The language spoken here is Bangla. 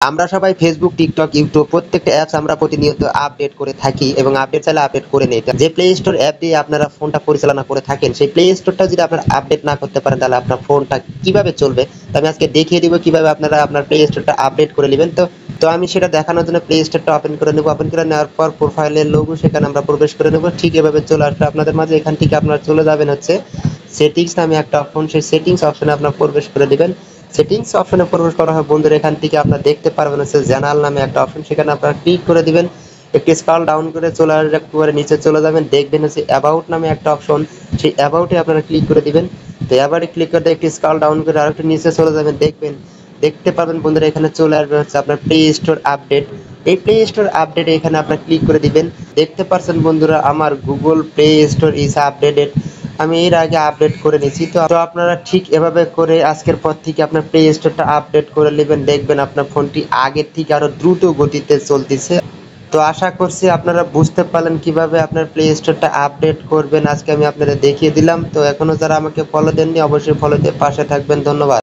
আমরা সবাই ফেসবুক, টিকটক, ইউটিউব প্রত্যেকটা অ্যাপস আমরা প্রতিনিয়ত আপডেট করে থাকি এবং আপডেট চাইলে আপডেট করে নেই। যে প্লে স্টোর অ্যাপ দিয়ে আপনারা ফোনটা পরিচালনা করে থাকেন, সেই প্লে স্টোরটা যদি আপনারা আপডেট না করতে পারেন, তাহলে আপনার ফোনটা কিভাবে চলবে? তো আমি আজকে দেখিয়ে দিব কিভাবে আপনারা আপনার প্লে স্টোরটা আপডেট করে নেবেন। তো আমি সেটা দেখানোর জন্য প্লে স্টোরটা ওপেন করে নেব। ওপেন করে নেওয়ার পর প্রোফাইলের লোগো সেখানে আমরা প্রবেশ করে নেব। ঠিক এভাবে চলে আসবে আপনাদের মাঝে। এখান থেকে আপনারা চলে যাবেন হচ্ছে সেটিংস নামে একটা অপশন, সেই সেটিংস অপশনে আপনারা প্রবেশ করে দিবেন। সেটিংস অপশনে প্রবেশ করা হয় বন্ধুরা, এখান থেকে আপনারা দেখতে পারবেন হচ্ছে চ্যানেল নামে একটা অপশন, সেখানে আপনারা ক্লিক করে দিবেন। একটু স্ক্রল ডাউন করে চলে আসবে, একটুবারে নিচে চলে যাবেন, দেখবেন হচ্ছে অ্যাবাউট নামে একটা অপশন, সেই অ্যাবাউটে আপনারা ক্লিক করে দিবেন। তো অ্যাবাউটে ক্লিক করতে একটু স্ক্রল ডাউন করে আরেকটু নিচে চলে যাবেন, দেখবেন দেখতে পারবেন বন্ধুরা এখানে চলে আসবে হচ্ছে আপনার প্লে স্টোর আপডেট। এই প্লে স্টোর আপডেট এখানে আপনারা ক্লিক করে দিবেন। দেখতে পাচ্ছেন বন্ধুরা আমার Google play store is updated. আমি এর আগে আপডেট করে নিয়েছি। তো আপনারা ঠিক এভাবে করে আজকের পর থেকে আপনার প্লে স্টোরটা আপডেট করে নেবেন, দেখবেন আপনার ফোনটি আগের থেকে আরো দ্রুত গতিতে চলতেছে। তো আশা করছি আপনারা বুঝতে পারলেন কিভাবে আপনার প্লে স্টোরটা আপডেট করবেন। আজকে আমি আপনাদের দেখিয়ে দিলাম। তো এখনো যারা আমাকে ফলো দেননি, অবশ্যই ফলো দিয়ে পাশে থাকবেন। ধন্যবাদ।